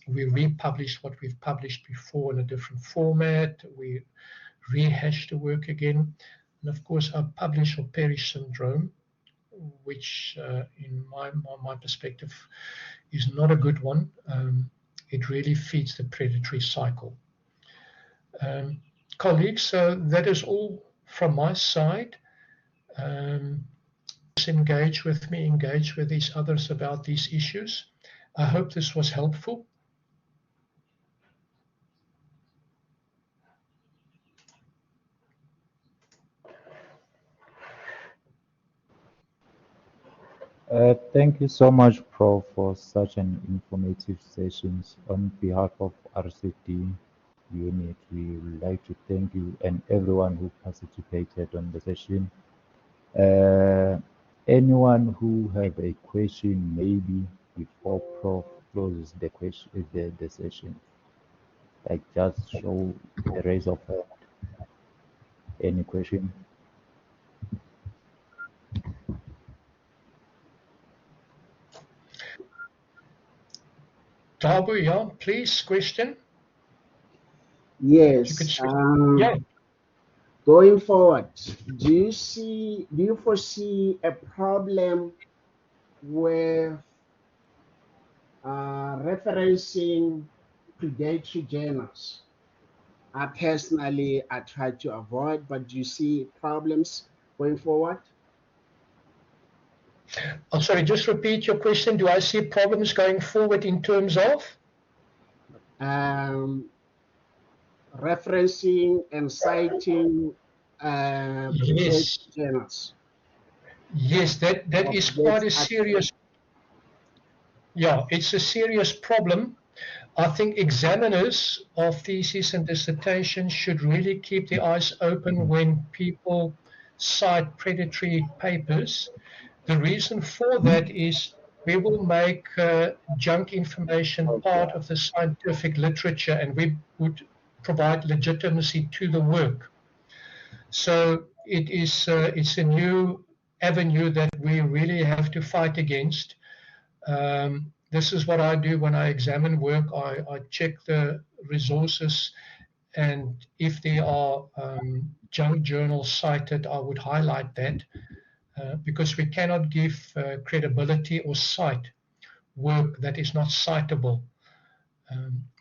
We republish what we've published before in a different format. We rehash the work again. And of course, our publish or perish syndrome, which in my perspective is not a good one. It really feeds the predatory cycle. Colleagues, so that is all from my side. Engage with me, engage with these others about these issues. I hope this was helpful. Thank you so much, Prof, for such an informative sessions. On behalf of RCD unit, we would like to thank you and everyone who participated on the session. Anyone who have a question, maybe before Prof closes the session, like just show the raise of hand. Any question? Tabu, yeah, please, question. Yes. Yeah. Going forward, do you foresee a problem with referencing predatory journals? I personally try to avoid, but do you see problems going forward? I'm sorry, just repeat your question. Do I see problems going forward in terms of? Referencing and citing predatory journals. Yes, that is quite a serious, yeah, it's a serious problem. I think examiners of theses and dissertations should really keep their eyes open when people cite predatory papers. The reason for that is we will make junk information part of the scientific literature, and we would provide legitimacy to the work. So it's a new avenue that we really have to fight against. This is what I do when I examine work. I check the resources, and if there are junk journals cited, I would highlight that. Because we cannot give credibility or cite work that is not citable.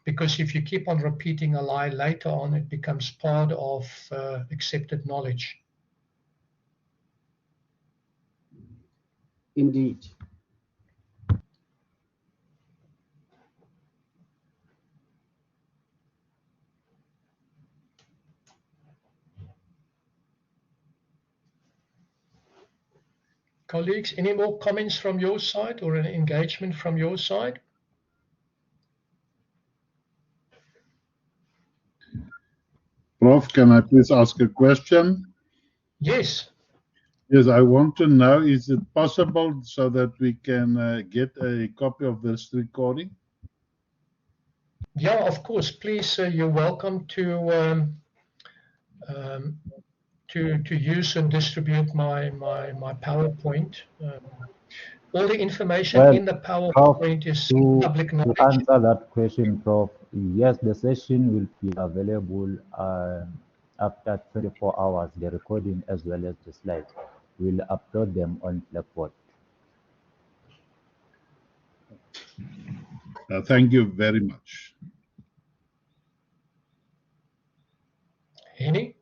Because if you keep on repeating a lie later on, it becomes part of accepted knowledge. Indeed. Colleagues, any more comments from your side or an engagement from your side? Prof, can I please ask a question? Yes. Yes, I want to know, is it possible so that we can get a copy of this recording? Yeah, of course. Please, you're welcome to use and distribute my PowerPoint. All the information in the PowerPoint is public knowledge. To answer that question, Prof, yes, the session will be available After 24 hours, the recording as well as the slides, we'll upload them on Blackboard. Thank you very much. Henny?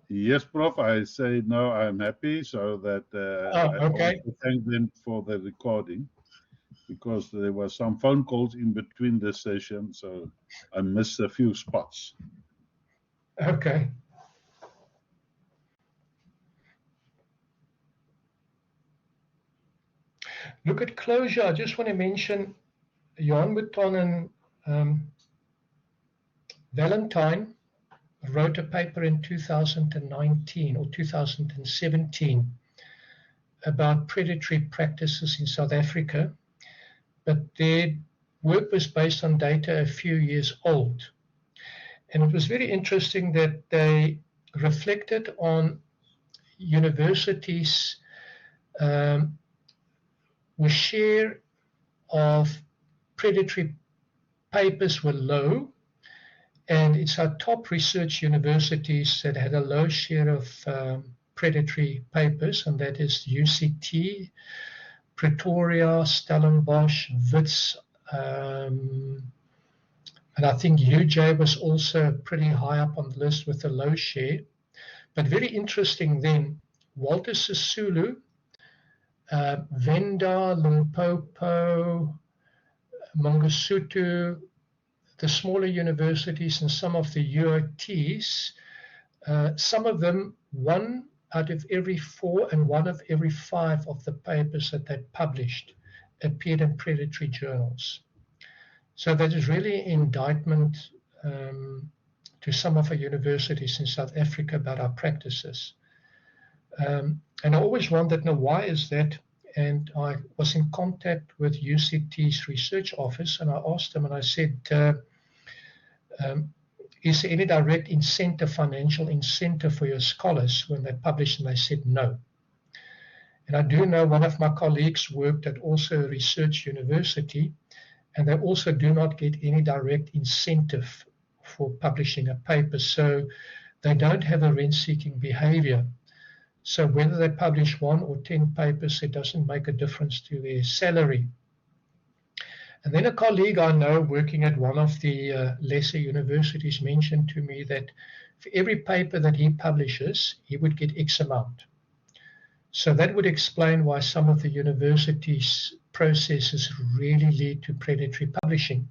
Yes, Prof. I say no, I'm happy, so that I Okay. want to thank them for the recording, because there were some phone calls in between the session, so I missed a few spots. Okay. Look at closure. I just want to mention Johan Mouton and Valentine wrote a paper in 2019 or 2017 about predatory practices in South Africa, but their work was based on data a few years old. And it was very interesting that they reflected on universities' where share of predatory papers were low, and it's our top research universities that had a low share of predatory papers, and that is UCT, Pretoria, Stellenbosch, Wits, and I think UJ was also pretty high up on the list with a low share. But very interesting then, Walter Sisulu, Venda, Limpopo, Mangosuthu, the smaller universities and some of the UOTs, some of them, 1 out of every 4 and 1 of every 5 of the papers that they published appeared in predatory journals. So that is really an indictment to some of our universities in South Africa about our practices. And I always wondered, now, why is that? And I was in contact with UCT's research office, and I asked them, and I said, is there any direct incentive, financial incentive for your scholars when they publish? And they said no. And I do know one of my colleagues worked at also a research university, and they also do not get any direct incentive for publishing a paper. So they don't have a rent-seeking behavior. So whether they publish 1 or 10 papers, it doesn't make a difference to their salary. And then a colleague I know working at one of the lesser universities mentioned to me that for every paper that he publishes, he would get X amount. So that would explain why some of the universities' processes really lead to predatory publishing.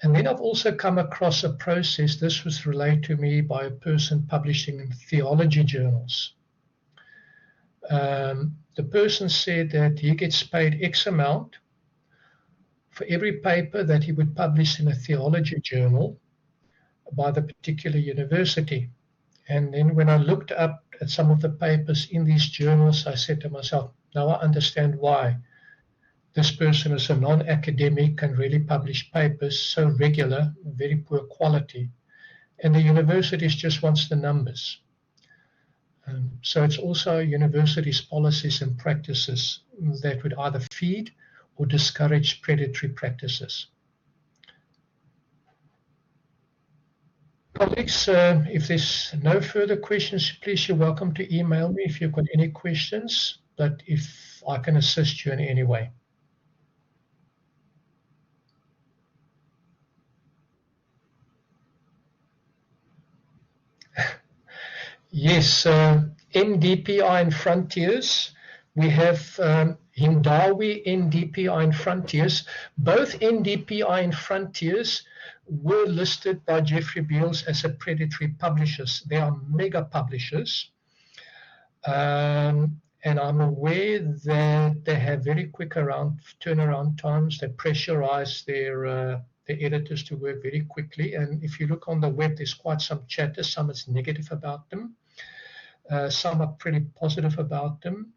And then I've also come across a process, this was relayed to me by a person publishing in theology journals. The person said that he gets paid X amount for every paper that he would publish in a theology journal by the particular university. And then when I looked up at some of the papers in these journals, I said to myself, now I understand why this person is a non-academic and really publish papers so regular, very poor quality. And the universities just wants the numbers. So it's also universities' policies and practices that would either feed or discourage predatory practices. Colleagues, if there's no further questions, please, you're welcome to email me if you've got any questions, but if I can assist you in any way. Yes, NDPI and Frontiers. We have Hindawi, NDPI and Frontiers. Both NDPI and Frontiers were listed by Jeffrey Beals as a predatory publishers. They are mega publishers. And I'm aware that they have very quick turnaround times. They pressurize their editors to work very quickly. And if you look on the web, there's quite some chatter. Some is negative about them. Some are pretty positive about them.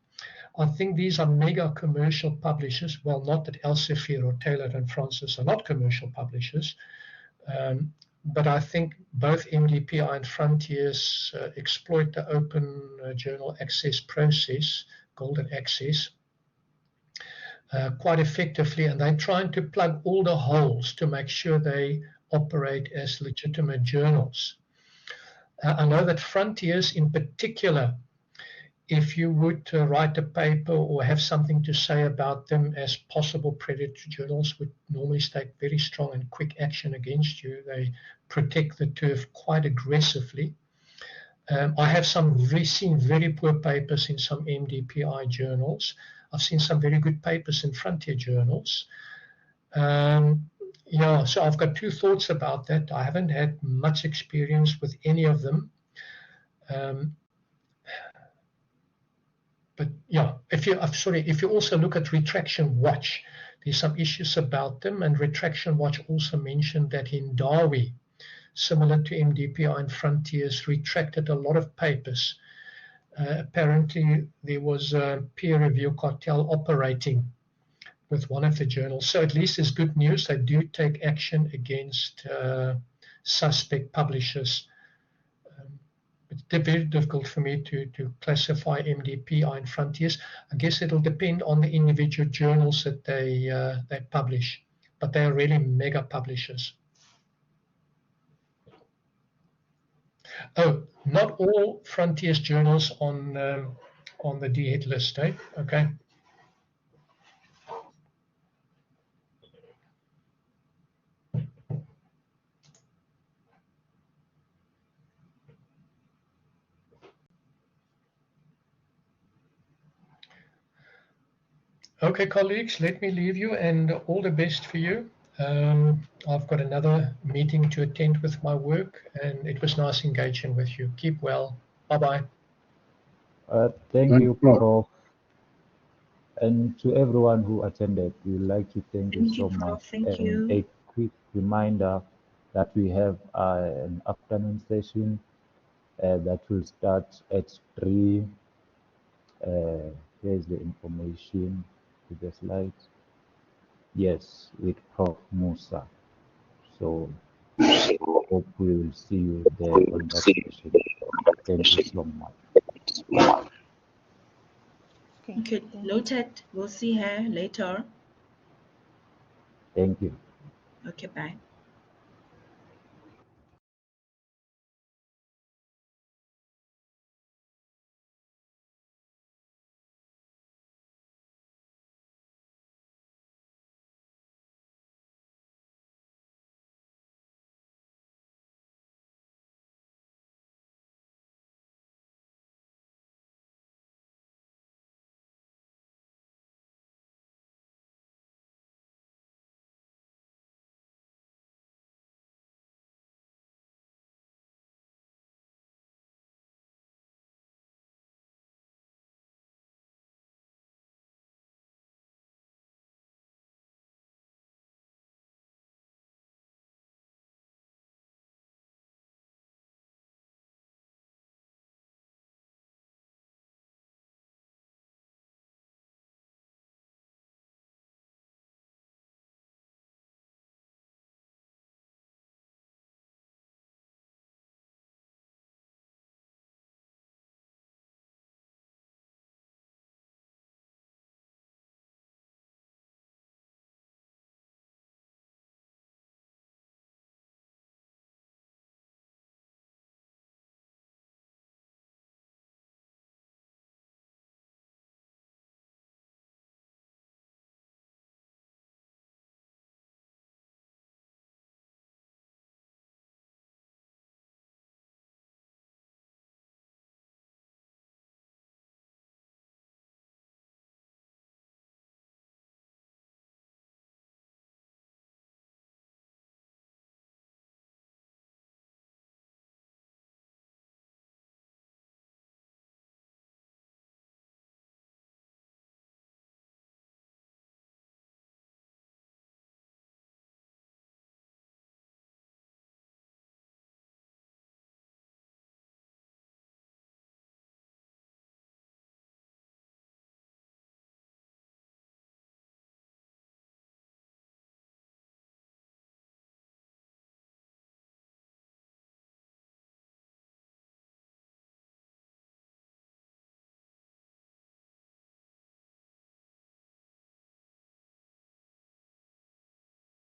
I think these are mega commercial publishers. Well, not that Elsevier or Taylor and Francis are not commercial publishers, but I think both NDPI and Frontiers exploit the open journal access process, golden access, quite effectively, and they're trying to plug all the holes to make sure they operate as legitimate journals. I know that Frontiers in particular, if you would write a paper or have something to say about them as possible predatory journals, would normally take very strong and quick action against you. They protect the turf quite aggressively. I have seen very poor papers in some MDPI journals. I've seen some very good papers in Frontier journals. Yeah, so I've got two thoughts about that. I haven't had much experience with any of them. But yeah, if you also look at Retraction Watch, there's some issues about them, and Retraction Watch also mentioned that in Hindawi, similar to MDPI and Frontiers, retracted a lot of papers. Apparently, there was a peer review cartel operating with one of the journals. So at least it's good news. They do take action against suspect publishers. It's very difficult for me to classify MDPI and Frontiers. I guess it'll depend on the individual journals that they publish, but they are really mega publishers. Oh, not all Frontiers journals on the DHET list, eh? Okay. Okay, colleagues, let me leave you, and all the best for you. I've got another meeting to attend with my work, and it was nice engaging with you. Keep well. Bye-bye. Thank you, Prof. And to everyone who attended, we would like to thank you so much. Thank and you. a quick reminder that we have an afternoon session that will start at 3. Here's the information to the slides. Yes, with Prof. Musa. So hope we will see you there on that session. Thank you so much. Okay, noted. We'll see her later. Thank you. Okay, bye.